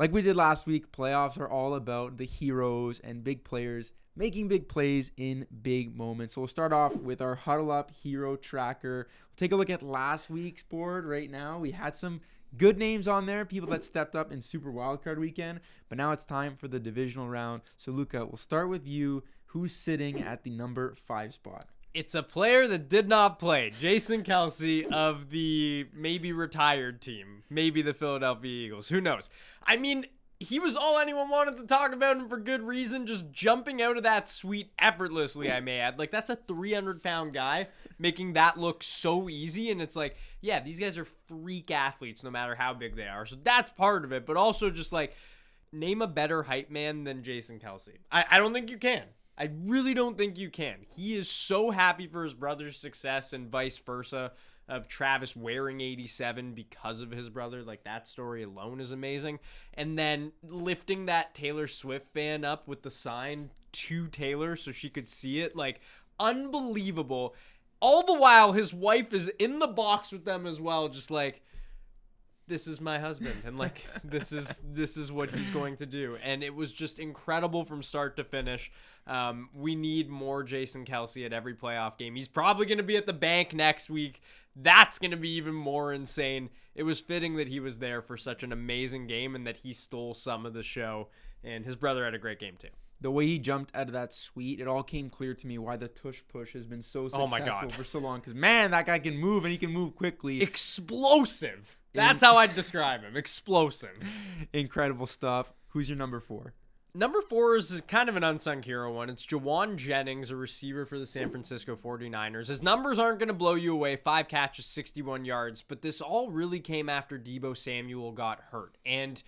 Like we did last week, playoffs are all about the heroes and big players making big plays in big moments. So we'll start off with our Huddle Up Hero Tracker. We'll take a look at last week's board right now. We had some good names on there, people that stepped up in Super Wildcard Weekend, but now it's time for the divisional round. So Luca, we'll start with you. Who's sitting at the number 5 spot? It's a player that did not play. Jason Kelce of the maybe retired team. Maybe the Philadelphia Eagles. Who knows? I mean, he was all anyone wanted to talk about, and for good reason, just jumping out of that suite effortlessly, I may add. Like, that's a 300-pound guy making that look so easy, and it's like, yeah, these guys are freak athletes no matter how big they are. So that's part of it, but also just like, name a better hype man than Jason Kelce. I don't think you can. I really don't think you can. He is so happy for his brother's success and vice versa, of Travis wearing 87 because of his brother. Like, that story alone is amazing. And then lifting that Taylor Swift fan up with the sign to Taylor so she could see it. Like, unbelievable. All the while, his wife is in the box with them as well, just like, this is my husband, and like this is what he's going to do. And it was just incredible from start to finish. We need more Jason Kelce at every playoff game. He's probably going to be at the bank next week. That's going to be even more insane. It was fitting that he was there for such an amazing game and that he stole some of the show, and his brother had a great game too. The way he jumped out of that suite, it all came clear to me why the tush push has been so successful for so long. Because, man, that guy can move, and he can move quickly. Explosive. That's how I'd describe him. Explosive. Incredible stuff. Who's your number 4? Number 4 is kind of an unsung hero one. It's Jauan Jennings, a receiver for the San Francisco 49ers. His numbers aren't going to blow you away. 5 catches, 61 yards. But this all really came after Deebo Samuel got hurt. And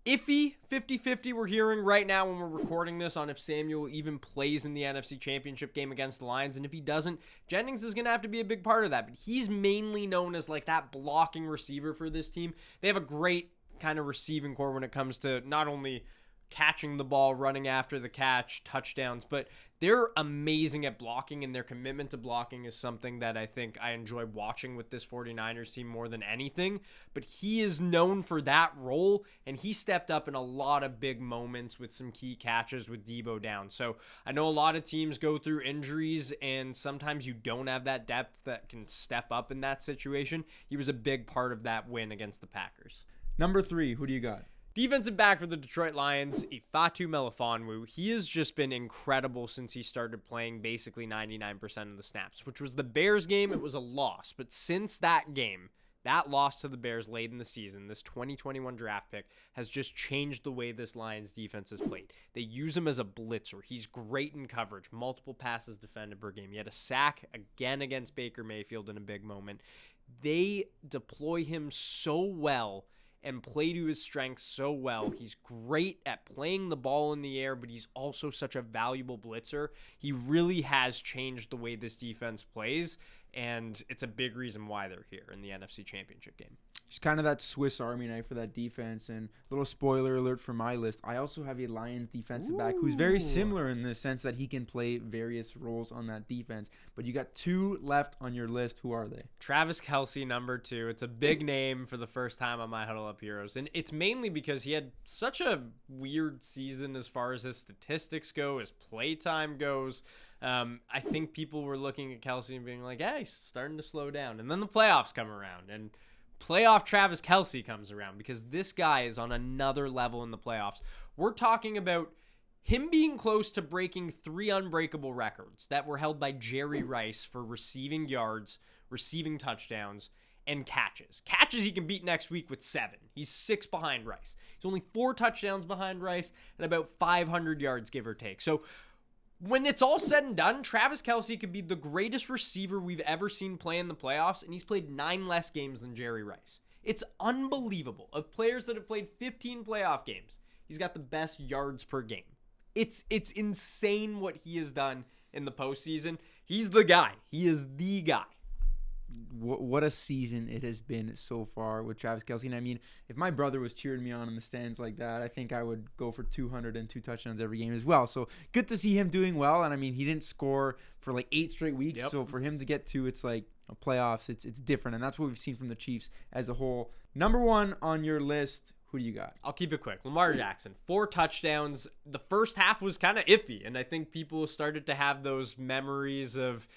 iffy 50-50 we're hearing right now when we're recording this on if Samuel even plays in the NFC Championship game against the Lions. And if he doesn't, Jennings is going to have to be a big part of that. But he's mainly known as like that blocking receiver for this team. They have a great kind of receiving core when it comes to not only catching the ball, running after the catch, touchdowns, but they're amazing at blocking, and their commitment to blocking is something that I think I enjoy watching with this 49ers team more than anything. But he is known for that role, and he stepped up in a lot of big moments with some key catches with Deebo down. So I know a lot of teams go through injuries, and sometimes you don't have that depth that can step up in that situation. He was a big part of that win against the Packers. Number 3, who do you got? Defensive back for the Detroit Lions, Ifeatu Melifonwu. He has just been incredible since he started playing basically 99% of the snaps, which was the Bears game. It was a loss. But since that game, that loss to the Bears late in the season, this 2021 draft pick has just changed the way this Lions defense is played. They use him as a blitzer. He's great in coverage, multiple passes defended per game. He had a sack again against Baker Mayfield in a big moment. They deploy him so well and play to his strengths so well. He's great at playing the ball in the air, but he's also such a valuable blitzer. He really has changed the way this defense plays, and it's a big reason why they're here in the NFC Championship game. He's kind of that Swiss Army knife for that defense. And little spoiler alert for my list, I also have a Lions defensive back who's very similar in the sense that he can play various roles on that defense. But you got 2 left on your list. Who are they? Travis Kelce, number 2. It's a big name for the first time on my Huddle Up Heroes. And it's mainly because he had such a weird season as far as his statistics go, his play time goes. I think people were looking at Kelce and being like, hey, he's starting to slow down. And then the playoffs come around, and playoff Travis Kelce comes around, because this guy is on another level in the playoffs. We're talking about him being close to breaking 3 unbreakable records that were held by Jerry Rice for receiving yards, receiving touchdowns, and catches. Catches he can beat next week with 7. He's 6 behind Rice. He's only 4 touchdowns behind Rice and about 500 yards, give or take. So when it's all said and done, Travis Kelce could be the greatest receiver we've ever seen play in the playoffs, and he's played 9 less games than Jerry Rice. It's unbelievable. Of players that have played 15 playoff games, he's got the best yards per game. It's insane what he has done in the postseason. He's the guy. He is the guy. What a season it has been so far with Travis Kelce. And I mean, if my brother was cheering me on in the stands like that, I think I would go for 202 touchdowns every game as well. So good to see him doing well. And I mean, he didn't score for like 8 straight weeks. Yep. So for him to get to, it's like playoffs, it's different. And that's what we've seen from the Chiefs as a whole. Number 1 on your list, Who do you got? I'll keep it quick. Lamar Jackson, 4 touchdowns. The first half was kind of iffy, and I think people started to have those memories of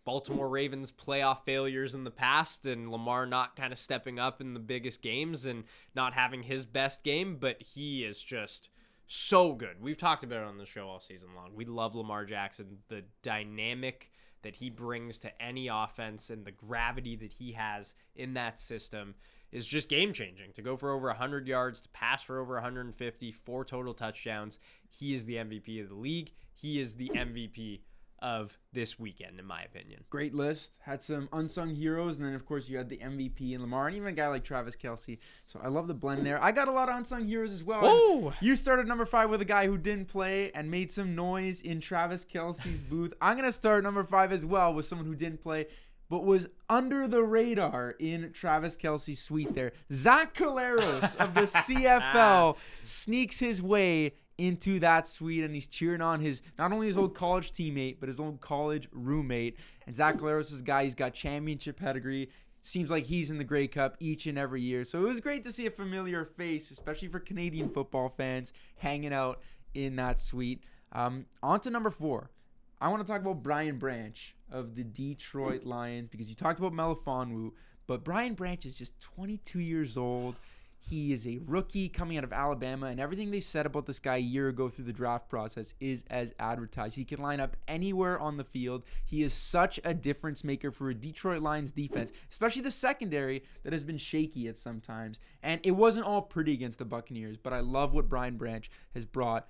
Baltimore Ravens playoff failures in the past and Lamar not kind of stepping up in the biggest games and not having his best game, but he is just so good. We've talked about it on the show all season long. We love Lamar Jackson, the dynamic that he brings to any offense and the gravity that he has in that system is just game-changing. To go for over 100 yards, to pass for over 150, 4 total touchdowns, he is the MVP of the league. He is the MVP of this weekend, in my opinion. Great list. Had some unsung heroes, and then, of course, you had the MVP and Lamar, and even a guy like Travis Kelce. So I love the blend there. I got a lot of unsung heroes as well. Whoa! You started number 5 with a guy who didn't play and made some noise in Travis Kelce's booth. I'm going to start number 5 as well with someone who didn't play, but was under the radar in Travis Kelce's suite there. Zach Collaros of the CFL sneaks his way into that suite, and he's cheering on not only his old college teammate, but his old college roommate. And Zach Collaros is a guy, he's got championship pedigree. Seems like he's in the Grey Cup each and every year. So it was great to see a familiar face, especially for Canadian football fans, hanging out in that suite. On to number 4. I want to talk about Brian Branch of the Detroit Lions, because you talked about Melifonwu, but Brian Branch is just 22 years old. He is a rookie coming out of Alabama, and everything they said about this guy a year ago through the draft process is as advertised. He can line up anywhere on the field. He is such a difference maker for a Detroit Lions defense, especially the secondary that has been shaky at some times. And it wasn't all pretty against the Buccaneers, but I love what Brian Branch has brought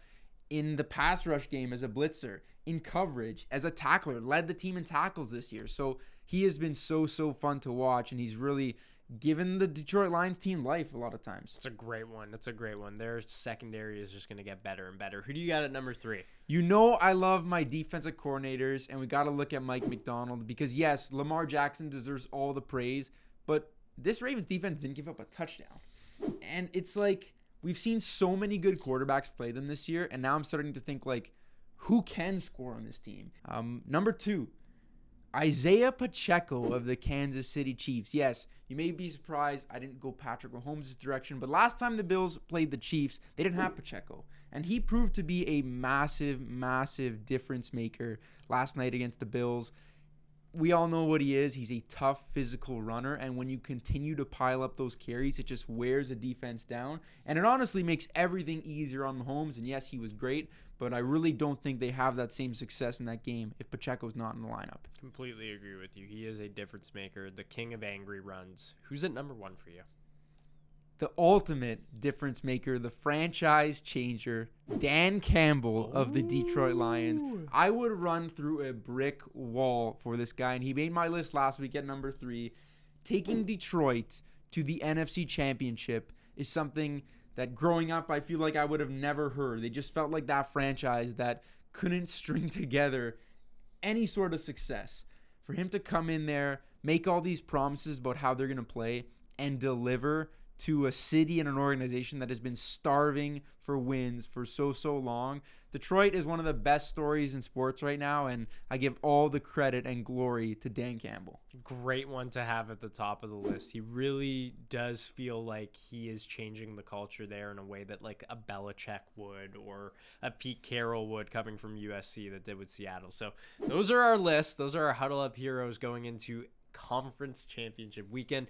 in the pass rush game as a blitzer, in coverage, as a tackler, led the team in tackles this year. So he has been so fun to watch, and he's really given the Detroit Lions team life a lot of times. It's a great one. Their secondary is just going to get better and better. Who do you got at number 3? You know I love my defensive coordinators, and we got to look at Mike McDonald because, yes, Lamar Jackson deserves all the praise, but this Ravens defense didn't give up a touchdown. And it's like we've seen so many good quarterbacks play them this year, and now I'm starting to think, like, who can score on this team? Number 2. Isaiah Pacheco of the Kansas City Chiefs. Yes, you may be surprised I didn't go Patrick Mahomes' direction, but last time the Bills played the Chiefs, they didn't have Pacheco. And he proved to be a massive difference maker last night against the Bills. We all know what he is. He's a tough physical runner, and when you continue to pile up those carries, it just wears a defense down, and it honestly makes everything easier on Mahomes. And yes, he was great, but I really don't think they have that same success in that game if Pacheco's not in the lineup. Completely agree with you. He is a difference maker, the king of angry runs. Who's at number 1 for you? The ultimate difference maker, the franchise changer, Dan Campbell of the Detroit Lions. I would run through a brick wall for this guy, and he made my list last week at number 3. Taking Detroit to the NFC Championship is something that growing up I feel like I would have never heard. They just felt like that franchise that couldn't string together any sort of success. For him to come in there, make all these promises about how they're going to play, and deliver to a city and an organization that has been starving for wins for so long. Detroit is one of the best stories in sports right now, and I give all the credit and glory to Dan Campbell. Great one to have at the top of the list. He really does feel like he is changing the culture there in a way that like a Belichick would or a Pete Carroll would, coming from USC, that did with Seattle. So those are our lists. Those are our Huddle Up heroes going into conference championship weekend.